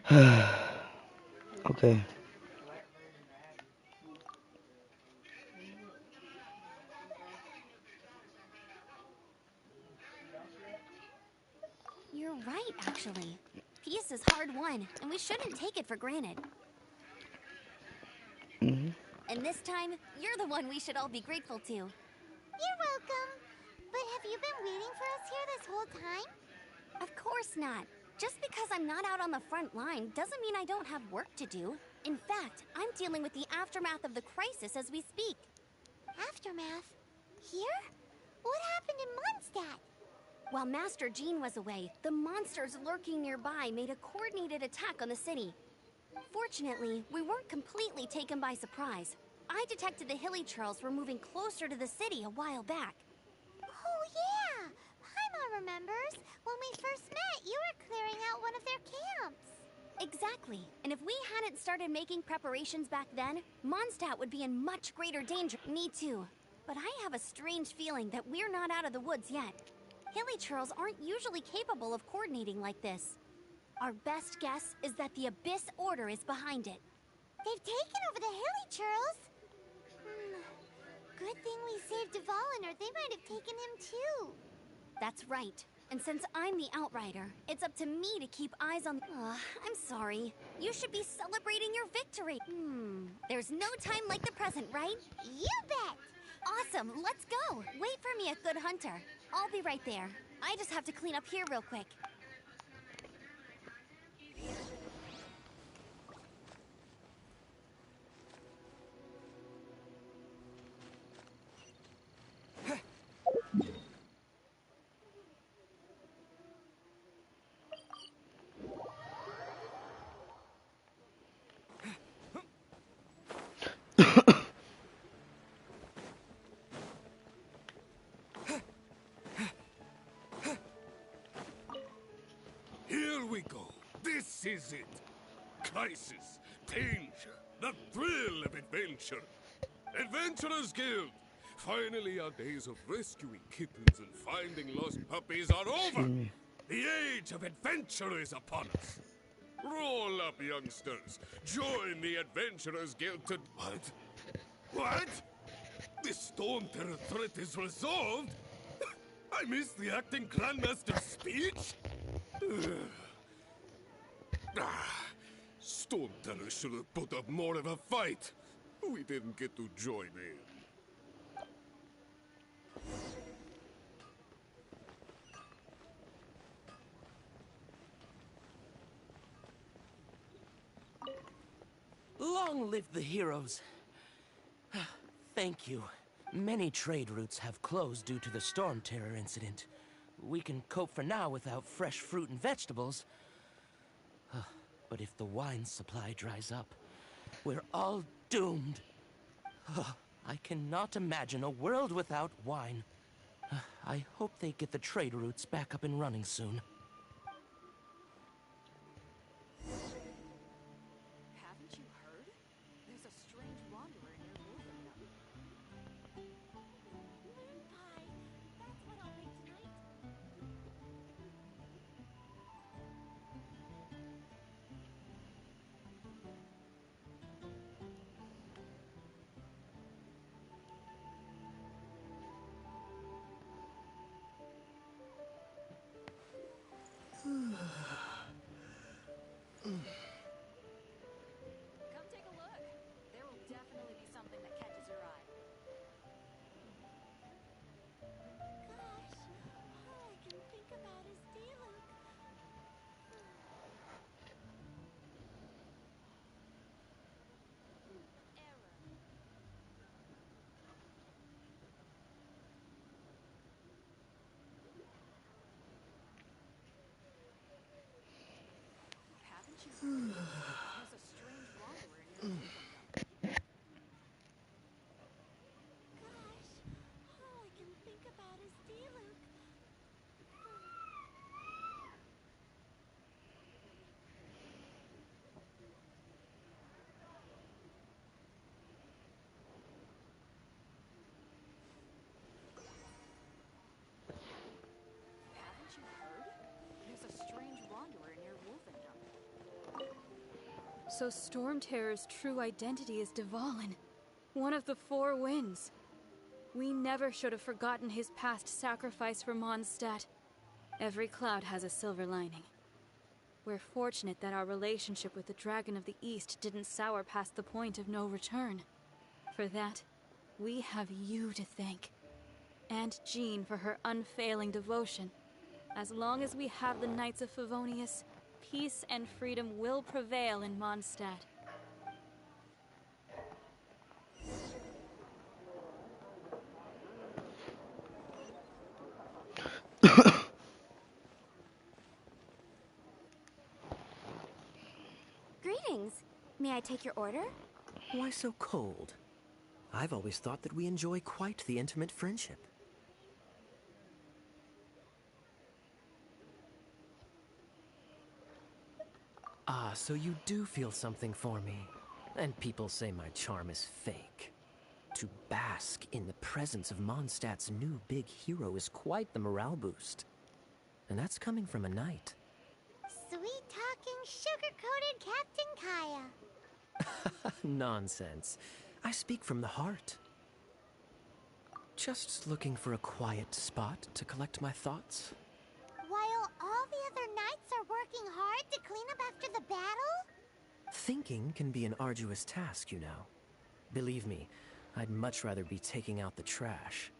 Okay. You're right, actually. Peace is hard won, and we shouldn't take it for granted. Hmm. And this time, you're the one we should all be grateful to. You're welcome. But have you been waiting for us here this whole time? Of course not. Just because I'm not out on the front line doesn't mean I don't have work to do. In fact, I'm dealing with the aftermath of the crisis as we speak. Aftermath? Here? What happened in Mondstadt? While Master Jean was away, the monsters lurking nearby made a coordinated attack on the city. Fortunately, we weren't completely taken by surprise. I detected the Hilly Churls were moving closer to the city a while back. Oh, yeah! Paimon remembers. When we first met, you were clearing out one of their camps. Exactly. And if we hadn't started making preparations back then, Mondstadt would be in much greater danger. Me too. But I have a strange feeling that we're not out of the woods yet. Hilly Churls aren't usually capable of coordinating like this. Our best guess is that the Abyss Order is behind it. They've taken over the Hilly Churls. Good thing we saved Dvalin, or they might have taken him too. That's right. And since I'm the Outrider, it's up to me to keep eyes on... I'm sorry. You should be celebrating your victory. There's no time like the present, right? You bet! Awesome, let's go. Wait for me at Good Hunter. I'll be right there. I just have to clean up here real quick. Here we go. This is it. Crisis, danger, the thrill of adventure. Adventurers Guild. Finally, our days of rescuing kittens and finding lost puppies are over. The age of adventure is upon us. Roll up, youngsters. Join the Adventurers Guild to... What? What? The Storm Terror threat is resolved? I missed the acting Grandmaster's speech? Storm Terror should have put up more of a fight. We didn't get to join in. Long live the heroes. Thank you. Many trade routes have closed due to the Storm Terror incident. We can cope for now without fresh fruit and vegetables. But if the wine supply dries up, we're all doomed. I cannot imagine a world without wine. I hope they get the trade routes back up and running soon. Haven't you heard? There's a strange wanderer near Wolverhampton. Moon pie. That's what I'll make tonight. So Storm Terror's true identity is Dvalin, one of the Four Winds. We never should have forgotten his past sacrifice for Mondstadt. Every cloud has a silver lining. We're fortunate that our relationship with the Dragon of the East didn't sour past the point of no return. For that, we have you to thank. And Jean for her unfailing devotion. As long as we have the Knights of Favonius, peace and freedom will prevail in Mondstadt. Greetings. May I take your order? Why so cold? I've always thought that we enjoy quite the intimate friendship. Ah, so you do feel something for me. And people say my charm is fake. To bask in the presence of Mondstadt's new big hero is quite the morale boost. And that's coming from a knight. Sweet-talking, sugar-coated Captain Kaya. Nonsense. I speak from the heart. Just looking for a quiet spot to collect my thoughts. While all the other knights are working hard to clean up after the battle? Thinking can be an arduous task, you know. Believe me, I'd much rather be taking out the trash.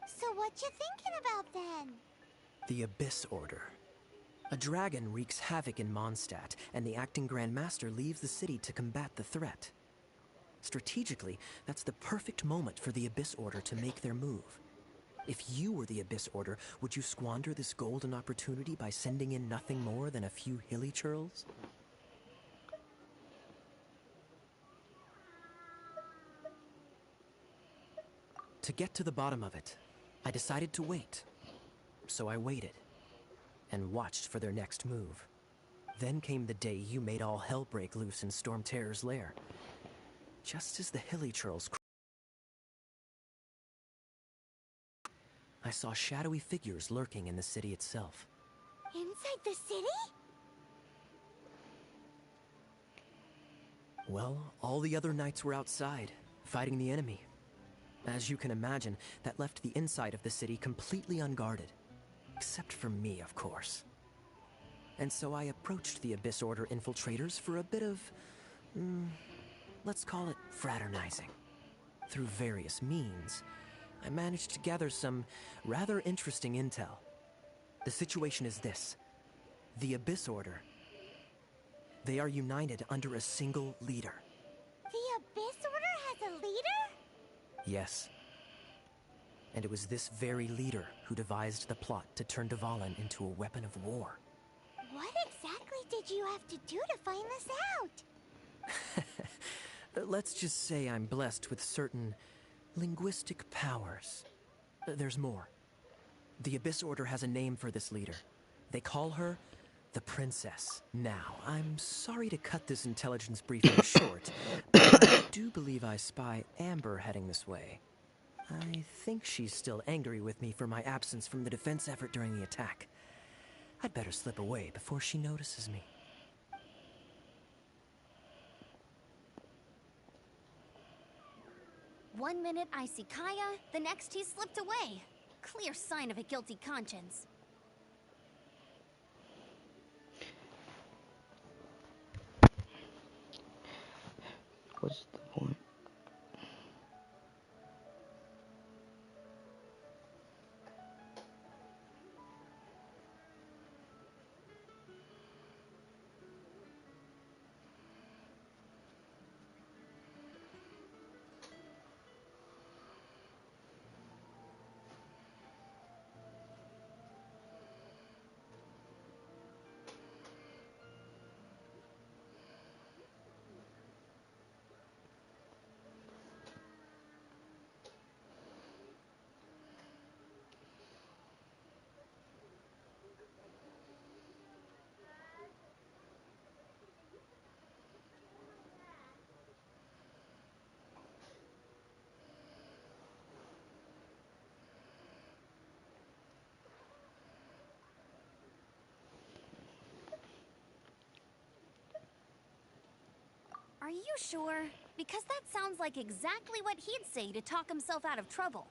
So what you thinking about then? The Abyss Order. A dragon wreaks havoc in Mondstadt, and the acting Grand Master leaves the city to combat the threat. Strategically, that's the perfect moment for the Abyss Order to make their move. If you were the Abyss Order, would you squander this golden opportunity by sending in nothing more than a few hilly churls? To get to the bottom of it, I decided to wait. So I waited, and watched for their next move. Then came the day you made all hell break loose in Storm Terror's lair. Just as the hilly churls I saw shadowy figures lurking in the city itself. Inside the city? Well, all the other knights were outside, fighting the enemy. As you can imagine, that left the inside of the city completely unguarded. Except for me, of course. And so I approached the Abyss Order infiltrators for a bit of, let's call it fraternizing. Through various means, I managed to gather some rather interesting intel. The situation is this. The Abyss Order. They are united under a single leader. The Abyss Order has a leader? Yes. And it was this very leader who devised the plot to turn Dvalin into a weapon of war. What exactly did you have to do to find this out? Let's just say I'm blessed with certain linguistic powers. There's more. The Abyss Order has a name for this leader. They call her the Princess. Now, I'm sorry to cut this intelligence briefing short, but I do believe I spy Amber heading this way. I think she's still angry with me for my absence from the defense effort during the attack. I'd better slip away before she notices me. One minute I see Kaya, the next he slipped away. Clear sign of a guilty conscience. What's the point? Are you sure? Because that sounds like exactly what he'd say to talk himself out of trouble.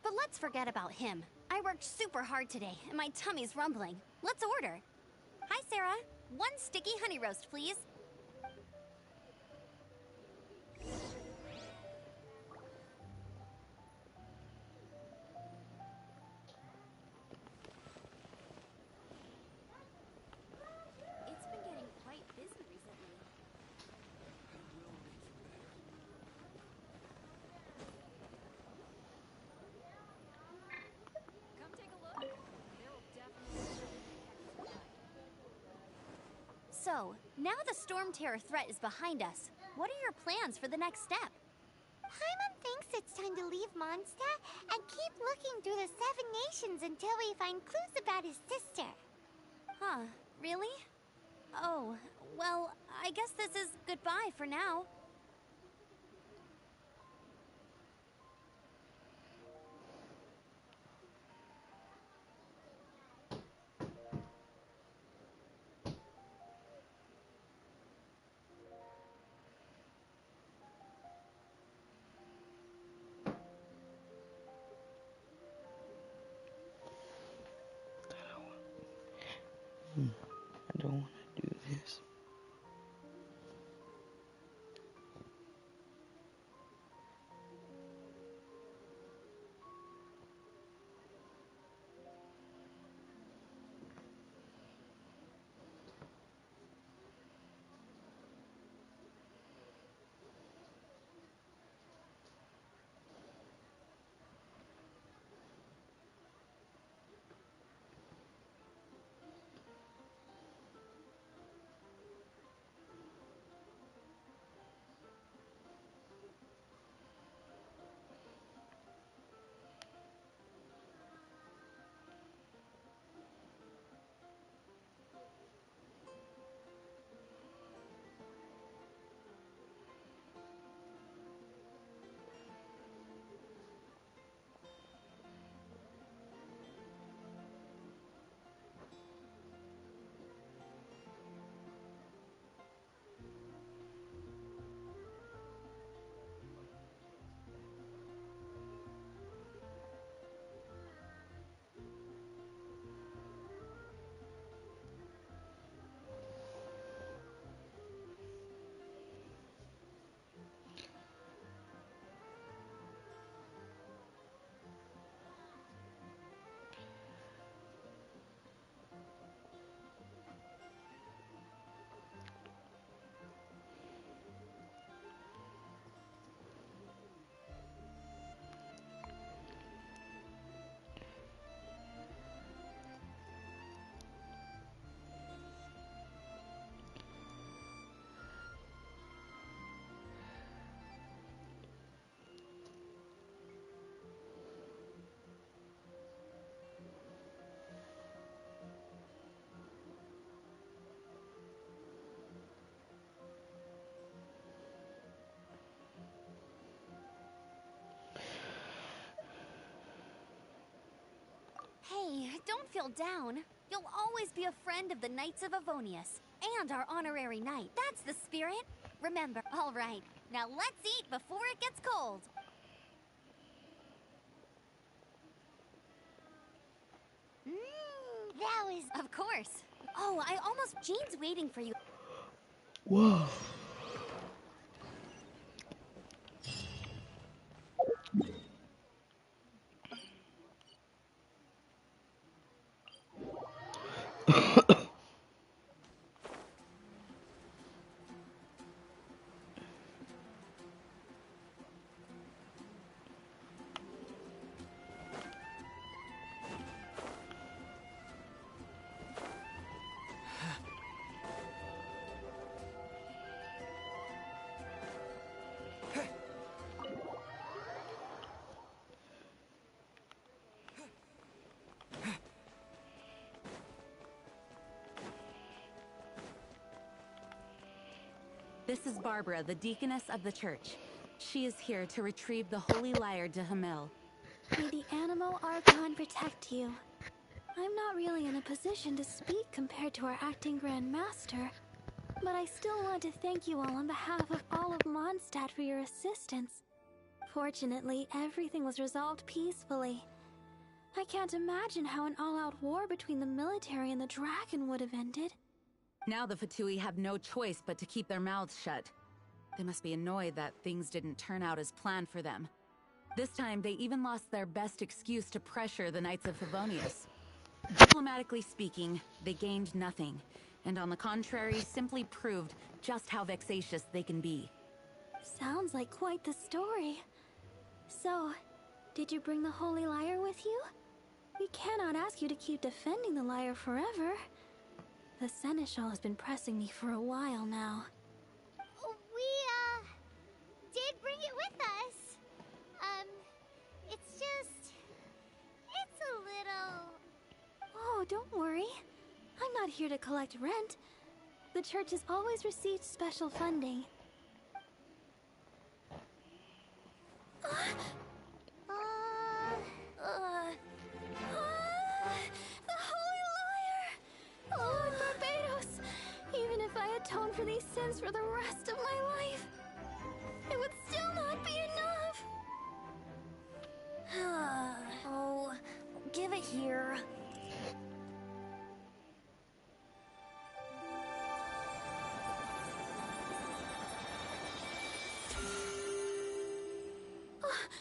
But let's forget about him. I worked super hard today, and my tummy's rumbling. Let's order. Hi, Sarah. One sticky honey roast, please. It's been getting quite busy recently. Come take a look. There will definitely be tonight. So, now the Storm Terror threat is behind us. What are your plans for the next step? Paimon thinks it's time to leave Mondstadt and keep looking through the 7 nations until we find clues about his sister. Huh, really? Oh, well, I guess this is goodbye for now. I don't want to do this. Hey, don't feel down. You'll always be a friend of the Knights of Avonius, and our honorary knight. That's the spirit. Remember, all right. Now let's eat before it gets cold. That was... Of course. Oh, I almost... Jane's waiting for you. Whoa. This is Barbara, the deaconess of the church. She is here to retrieve the Holy Lyre de Hamel. May the Animal Archon protect you. I'm not really in a position to speak compared to our acting Grand Master, but I still want to thank you all on behalf of all of Mondstadt for your assistance. Fortunately, everything was resolved peacefully. I can't imagine how an all-out war between the military and the dragon would have ended. Now the Fatui have no choice but to keep their mouths shut. They must be annoyed that things didn't turn out as planned for them. This time, they even lost their best excuse to pressure the Knights of Favonius. Diplomatically speaking, they gained nothing, and on the contrary, simply proved just how vexatious they can be. Sounds like quite the story. So, did you bring the Holy Lyre with you? We cannot ask you to keep defending the lyre forever. The Seneschal has been pressing me for a while now. We, did bring it with us. It's a little... Oh, don't worry. I'm not here to collect rent. The church has always received special funding. The Holy Lyre! Lord Barbados! Even if I atone for these sins for the rest of my life, it would still not be enough! Oh, give it here.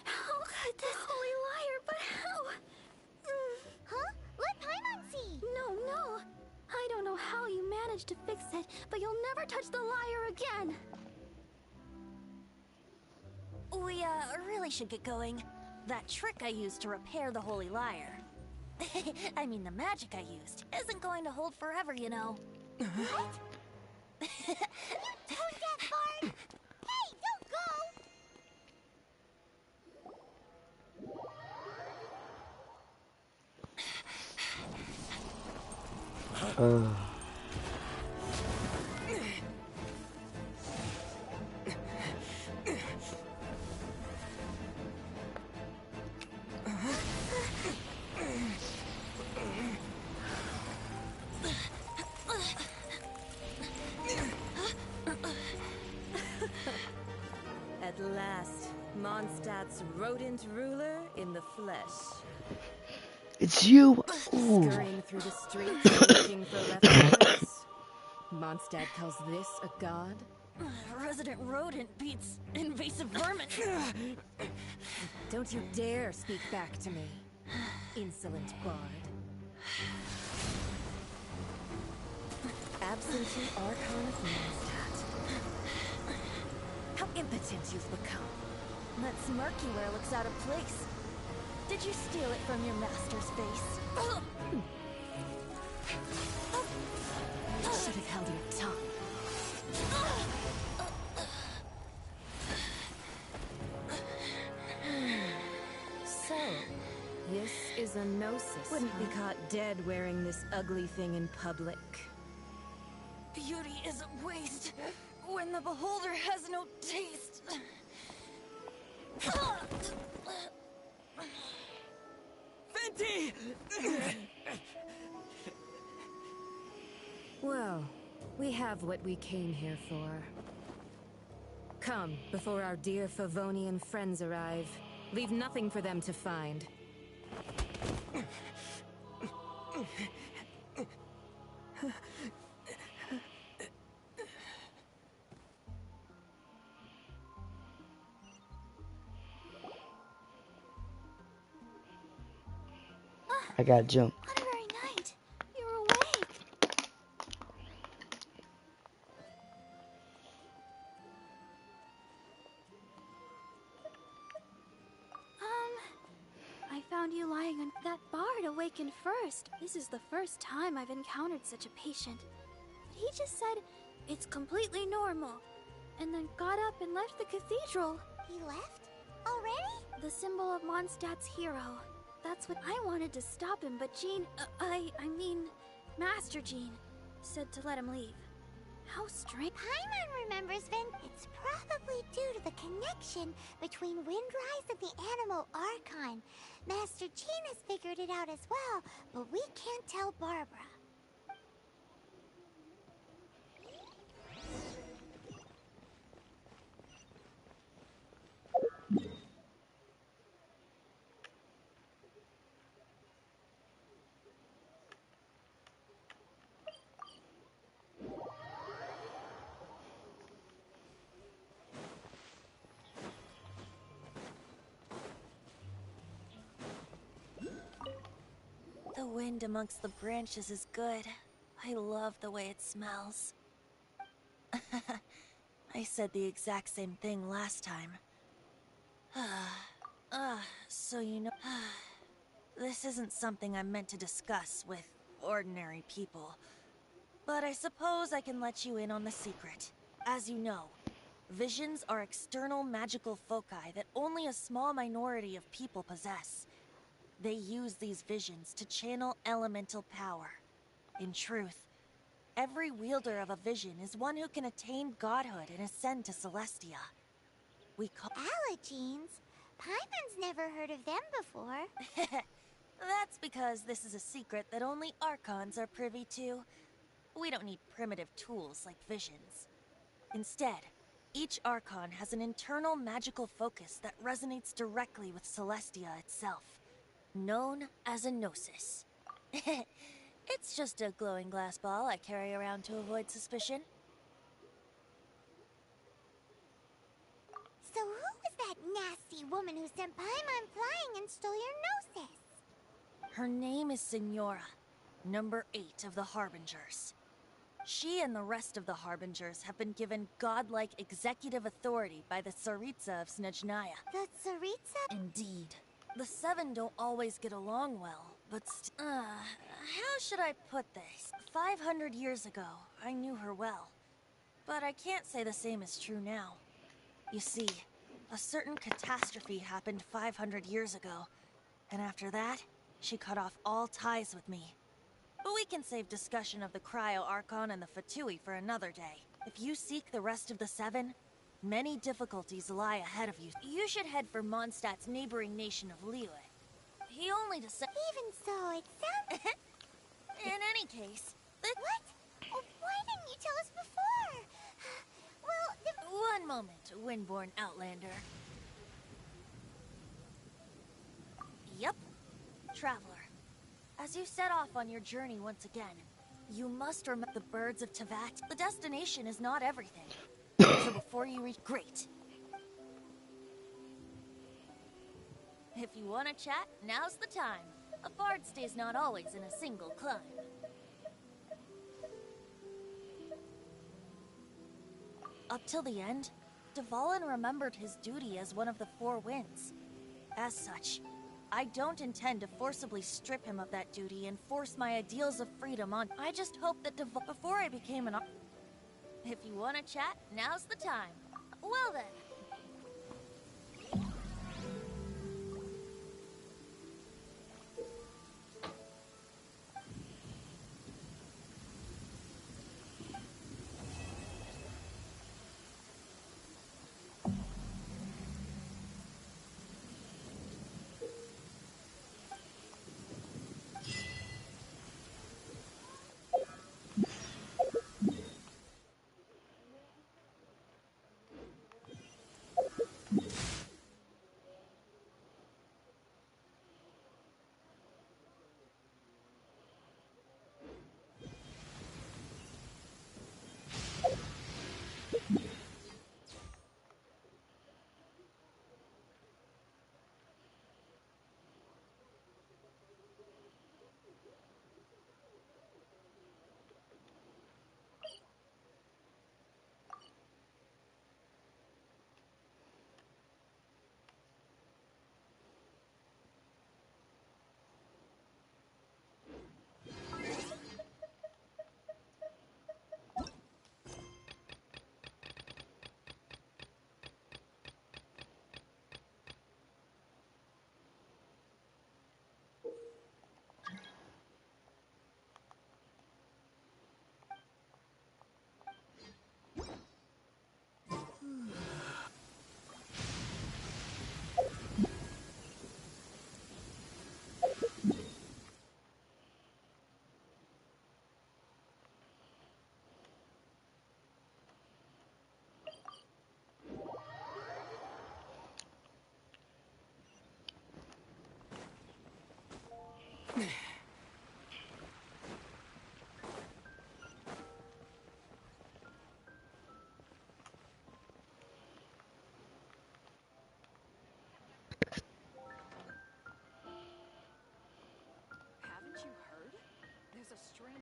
How could this Holy Lyre, but how? Huh? Let Paimon see! No. I don't know how you managed to fix it, but you'll never touch the lyre again. We, really should get going. That trick I used to repair the Holy Lyre. I mean, the magic I used isn't going to hold forever, you know. What? You tone-deaf bard! Hey, don't go! At last, Mondstadt's rodent ruler in the flesh. It's you! Ooh. Scurrying through the streets looking for leftovers. Mondstadt calls this a god? Resident rodent beats invasive vermin. Don't you dare speak back to me, insolent bard. Absentee Archon of Mondstadt. How impotent you've become. That smirk you wear looks out of place. Did you steal it from your master's face? You should have held your tongue. So, this is a gnosis. Wouldn't be caught dead wearing this ugly thing in public. Beauty is a waste when the beholder has no taste. Venti! Well, we have what we came here for. Come, before our dear Favonian friends arrive. Leave nothing for them to find. I got jumped. What a very night. You're awake. I found you lying on that bard awakened first. This is the first time I've encountered such a patient. But he just said it's completely normal, and then got up and left the cathedral. He left? Already? The symbol of Mondstadt's hero. That's what I wanted to stop him, but Jean, I mean, Master Jean, said to let him leave. How strange. Paimon remembers it's probably due to the connection between Windrise and the animal Archon. Master Jean has figured it out as well, but we can't tell Barbara. The wind amongst the branches is good. I love the way it smells. I said the exact same thing last time. So you know... This isn't something I'm meant to discuss with ordinary people. But I suppose I can let you in on the secret. As you know, visions are external magical foci that only a small minority of people possess. They use these visions to channel elemental power. In truth, every wielder of a vision is one who can attain godhood and ascend to Celestia. We call... Allergenes? Paimon's never heard of them before. That's because this is a secret that only Archons are privy to. We don't need primitive tools like visions. Instead, each Archon has an internal magical focus that resonates directly with Celestia itself, known as a Gnosis. It's just a glowing glass ball I carry around to avoid suspicion. So who was that nasty woman who sent Paimon flying and stole your Gnosis? Her name is Signora, number 8 of the Harbingers. She and the rest of the Harbingers have been given godlike executive authority by the Tsaritsa of Snezhnaya. The Tsaritsa? Indeed. The 7 don't always get along well, but how should I put this? 500 years ago, I knew her well. But I can't say the same is true now. You see, a certain catastrophe happened 500 years ago, and after that, she cut off all ties with me. But we can save discussion of the Cryo Archon and the Fatui for another day. If you seek the rest of the 7, many difficulties lie ahead of you. You should head for Mondstadt's neighboring nation of Liyue. He only Even so, it sounds... In any case... What? Oh, why didn't you tell us before? Well, One moment, Windborn Outlander. Yep. Traveler. As you set off on your journey once again, you must remember the birds of Tevat. The destination is not everything. So before you reach... Great! If you want to chat, now's the time. A bard stays not always in a single climb. Up till the end, Dvalin remembered his duty as one of the 4 winds. As such, I don't intend to forcibly strip him of that duty and force my ideals of freedom on. I just hope that before I became an... If you want to chat, now's the time. Well then.